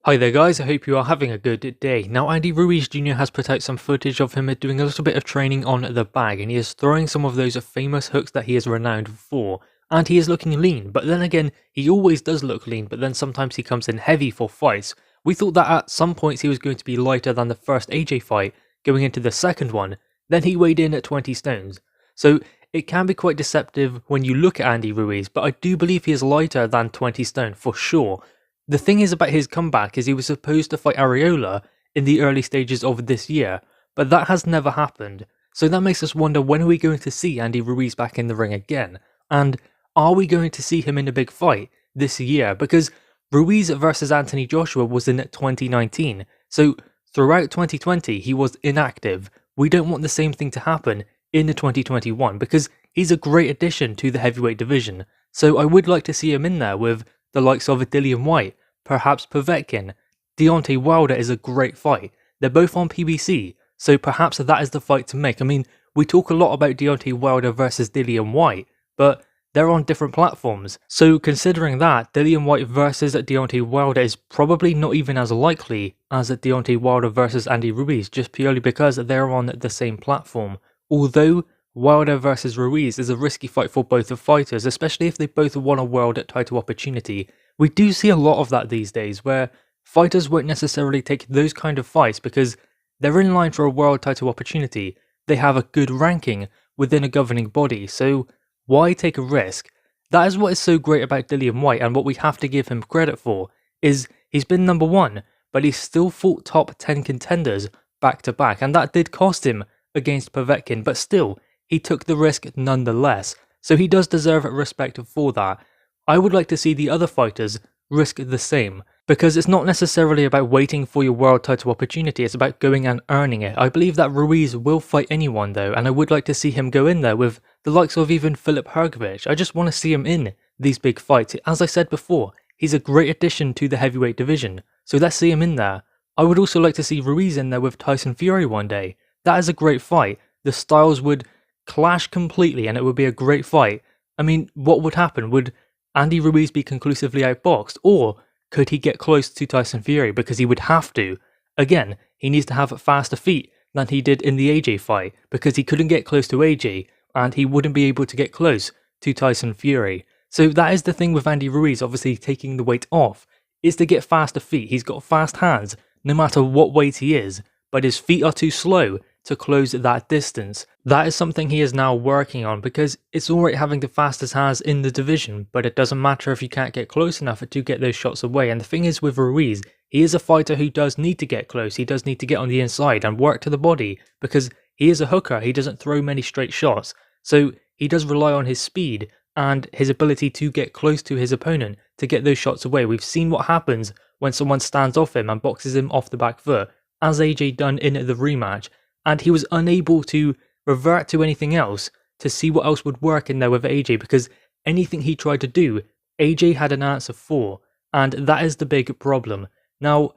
Hi there guys, I hope you are having a good day. Now Andy Ruiz Jr. has put out some footage of him doing a little bit of training on the bag, and he is throwing some of those famous hooks that he is renowned for. And he is looking lean, but then again, he always does look lean, but then sometimes he comes in heavy for fights. We thought that at some points he was going to be lighter than the first AJ fight, going into the second one, then he weighed in at 20 stones. So it can be quite deceptive when you look at Andy Ruiz, but I do believe he is lighter than 20 stone for sure. The thing is about his comeback is he was supposed to fight Areola in the early stages of this year, but that has never happened. So that makes us wonder, when are we going to see Andy Ruiz back in the ring again? And are we going to see him in a big fight this year? Because Ruiz versus Anthony Joshua was in 2019, so throughout 2020 he was inactive. We don't want the same thing to happen in 2021 because he's a great addition to the heavyweight division. So I would like to see him in there with the likes of Dillian Whyte, perhaps Povetkin. Deontay Wilder is a great fight. They're both on PBC, so perhaps that is the fight to make. I mean, we talk a lot about Deontay Wilder versus Dillian Whyte, but they're on different platforms. So considering that, Dillian Whyte versus Deontay Wilder is probably not even as likely as Deontay Wilder versus Andy Ruiz, just purely because they're on the same platform. Although Wilder versus Ruiz is a risky fight for both the fighters, especially if they both won a world title opportunity. We do see a lot of that these days, where fighters won't necessarily take those kind of fights because they're in line for a world title opportunity. They have a good ranking within a governing body, so why take a risk? That is what is so great about Dillian Whyte, and what we have to give him credit for, is he's been number one, but he's still fought top 10 contenders back to back, and that did cost him against Povetkin, but still, he took the risk nonetheless, so he does deserve respect for that. I would like to see the other fighters risk the same, because it's not necessarily about waiting for your world title opportunity, it's about going and earning it. I believe that Ruiz will fight anyone though, and I would like to see him go in there with the likes of even Filip Hrgovic. I just want to see him in these big fights. As I said before, he's a great addition to the heavyweight division, so let's see him in there. I would also like to see Ruiz in there with Tyson Fury one day. That is a great fight. The styles would clash completely and it would be a great fight. I mean, what would happen? Would Andy Ruiz be conclusively outboxed, or could he get close to Tyson Fury? Because he would have to. Again, he needs to have faster feet than he did in the AJ fight, because he couldn't get close to AJ and he wouldn't be able to get close to Tyson Fury. So that is the thing with Andy Ruiz, obviously taking the weight off, is to get faster feet. He's got fast hands no matter what weight he is, but his feet are too slow to close that distance. That is something he is now working on, because it's alright having the fastest hands in the division, but it doesn't matter if you can't get close enough to get those shots away. And the thing is with Ruiz, he is a fighter who does need to get close, he does need to get on the inside and work to the body, because he is a hooker, he doesn't throw many straight shots, so he does rely on his speed and his ability to get close to his opponent to get those shots away. We've seen what happens when someone stands off him and boxes him off the back foot, as AJ done in the rematch, and he was unable to revert to anything else to see what else would work in there with AJ, because anything he tried to do, AJ had an answer for, and that is the big problem. Now,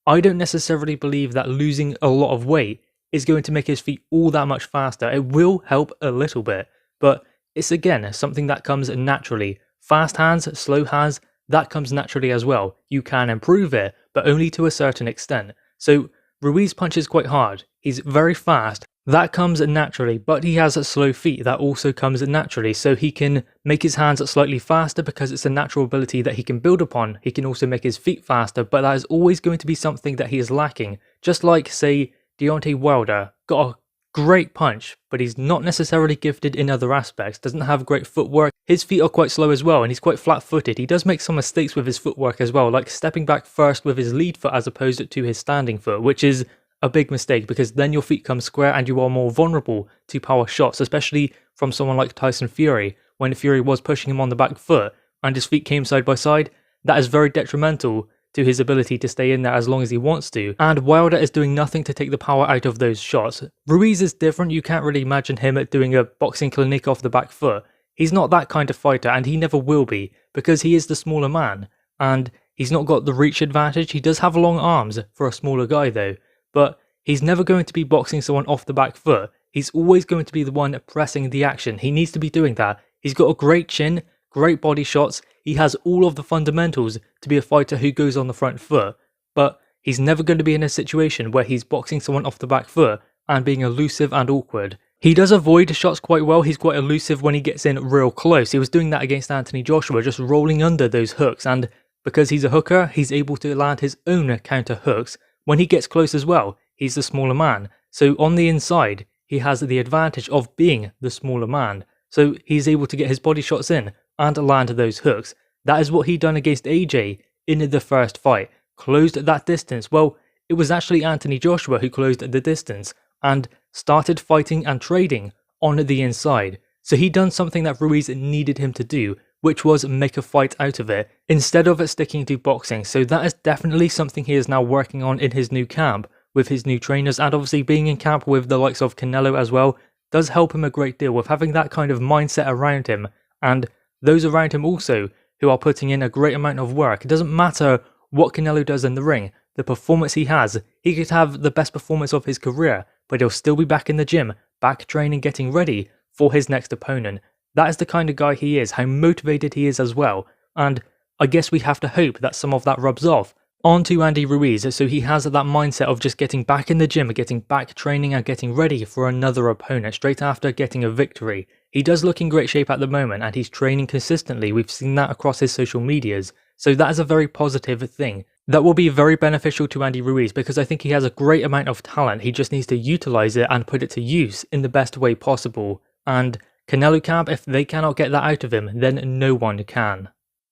I don't necessarily believe that losing a lot of weight is going to make his feet all that much faster. It will help a little bit, but it's again something that comes naturally. Fast hands, slow hands, that comes naturally as well. You can improve it, but only to a certain extent. So Ruiz punches quite hard, he's very fast, that comes naturally, but he has slow feet, that also comes naturally, so he can make his hands slightly faster because it's a natural ability that he can build upon. He can also make his feet faster, but that is always going to be something that he is lacking. Just like, say, Deontay Wilder got a great punch, but he's not necessarily gifted in other aspects, doesn't have great footwork, his feet are quite slow as well, and he's quite flat-footed. He does make some mistakes with his footwork as well, like stepping back first with his lead foot as opposed to his standing foot, which is a big mistake, because then your feet come square and you are more vulnerable to power shots, especially from someone like Tyson Fury. When Fury was pushing him on the back foot and his feet came side by side, that is very detrimental to his ability to stay in there as long as he wants to, and Wilder is doing nothing to take the power out of those shots. Ruiz is different. You can't really imagine him doing a boxing clinic off the back foot. He's not that kind of fighter, and he never will be, because he is the smaller man, and he's not got the reach advantage. He does have long arms for a smaller guy though, but he's never going to be boxing someone off the back foot. He's always going to be the one pressing the action. He needs to be doing that. He's got a great chin, great body shots, he has all of the fundamentals to be a fighter who goes on the front foot, but he's never going to be in a situation where he's boxing someone off the back foot and being elusive and awkward. He does avoid shots quite well. He's quite elusive when he gets in real close. He was doing that against Anthony Joshua, just rolling under those hooks, and because he's a hooker, he's able to land his own counter hooks when he gets close as well. He's the smaller man, so on the inside, he has the advantage of being the smaller man. So he's able to get his body shots in and land those hooks. That is what he done against AJ in the first fight. Closed that distance. Well, it was actually Anthony Joshua who closed the distance and started fighting and trading on the inside. So he done something that Ruiz needed him to do, which was make a fight out of it, instead of sticking to boxing. So that is definitely something he is now working on in his new camp, with his new trainers, and obviously being in camp with the likes of Canelo as well, does help him a great deal with having that kind of mindset around him, and those around him also, who are putting in a great amount of work. It doesn't matter what Canelo does in the ring, the performance he has, he could have the best performance of his career, but he'll still be back in the gym, back training, getting ready for his next opponent. That is the kind of guy he is, how motivated he is as well, and I guess we have to hope that some of that rubs off onto Andy Ruiz, so he has that mindset of just getting back in the gym, getting back training and getting ready for another opponent straight after getting a victory. He does look in great shape at the moment and he's training consistently. We've seen that across his social medias, so that is a very positive thing. That will be very beneficial to Andy Ruiz because I think he has a great amount of talent. He just needs to utilize it and put it to use in the best way possible. And Canelo camp, if they cannot get that out of him, then no one can.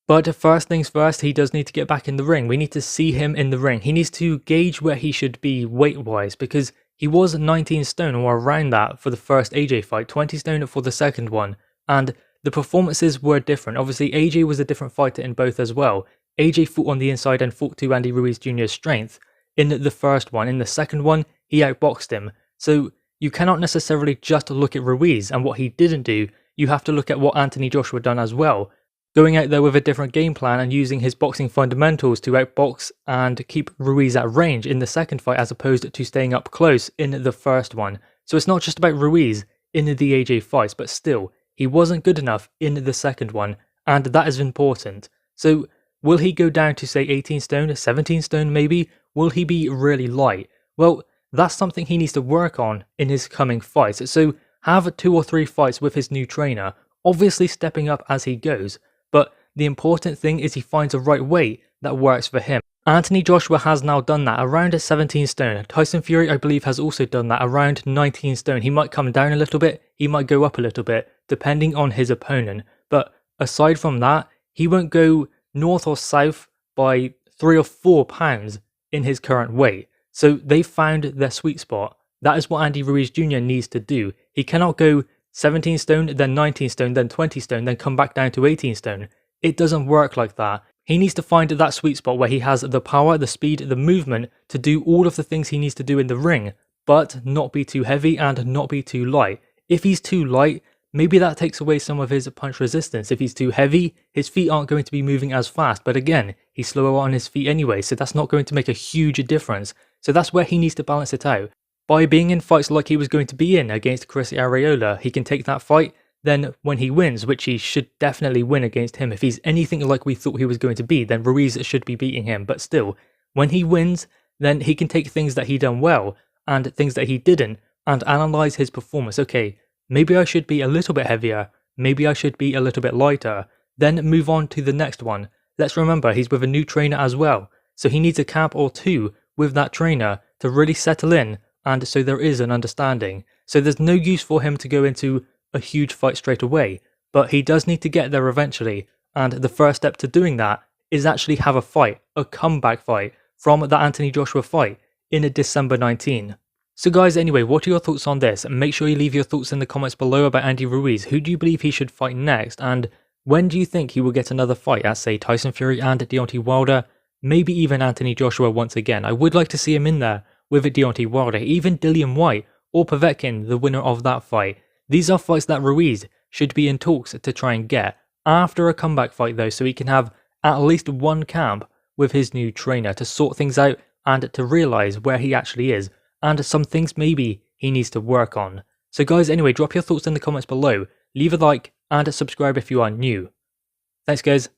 But first things first, he does need to get back in the ring. We need to see him in the ring. He needs to gauge where he should be weight-wise because he was 19 stone or around that for the first AJ fight, 20 stone for the second one, and the performances were different. Obviously, AJ was a different fighter in both as well. AJ fought on the inside and fought to Andy Ruiz Jr.'s strength in the first one. In the second one, he outboxed him. So you cannot necessarily just look at Ruiz and what he didn't do. You have to look at what Anthony Joshua done as well. Going out there with a different game plan and using his boxing fundamentals to outbox and keep Ruiz at range in the second fight as opposed to staying up close in the first one. So it's not just about Ruiz in the AJ fights, but still, he wasn't good enough in the second one, and that is important. So will he go down to say 18 stone, 17 stone maybe? Will he be really light? Well, that's something he needs to work on in his coming fights. So have 2 or 3 fights with his new trainer, obviously stepping up as he goes. But the important thing is he finds a right weight that works for him. Anthony Joshua has now done that around a 17 stone. Tyson Fury, I believe, has also done that around 19 stone. He might come down a little bit, he might go up a little bit, depending on his opponent. But aside from that, he won't go north or south by 3 or 4 pounds in his current weight. So they found their sweet spot. That is what Andy Ruiz Jr. needs to do. He cannot go 17 stone, then 19 stone, then 20 stone, then come back down to 18 stone. It doesn't work like that. He needs to find that sweet spot where he has the power, the speed, the movement to do all of the things he needs to do in the ring, but not be too heavy and not be too light. If he's too light, maybe that takes away some of his punch resistance. If he's too heavy, his feet aren't going to be moving as fast, but again, he's slower on his feet anyway, so that's not going to make a huge difference. So that's where he needs to balance it out. By being in fights like he was going to be in against Chris Arreola, he can take that fight, then when he wins, which he should definitely win against him, if he's anything like we thought he was going to be, then Ruiz should be beating him, but still, when he wins, then he can take things that he done well, and things that he didn't, and analyse his performance. Okay, maybe I should be a little bit heavier, maybe I should be a little bit lighter, then move on to the next one. Let's remember, he's with a new trainer as well, so he needs a camp or 2 with that trainer to really settle in, and so there is an understanding. So there's no use for him to go into a huge fight straight away, but he does need to get there eventually, and the first step to doing that is actually have a fight, a comeback fight, from that Anthony Joshua fight in December 19. So guys, anyway, what are your thoughts on this? Make sure you leave your thoughts in the comments below about Andy Ruiz. Who do you believe he should fight next, and when do you think he will get another fight at, say, Tyson Fury and Deontay Wilder? Maybe even Anthony Joshua once again. I would like to see him in there with Deontay Wilder, even Dillian Whyte or Povetkin, the winner of that fight. These are fights that Ruiz should be in talks to try and get after a comeback fight though, so he can have at least one camp with his new trainer to sort things out and to realise where he actually is and some things maybe he needs to work on. So guys, anyway, drop your thoughts in the comments below, leave a like and subscribe if you are new. Thanks guys.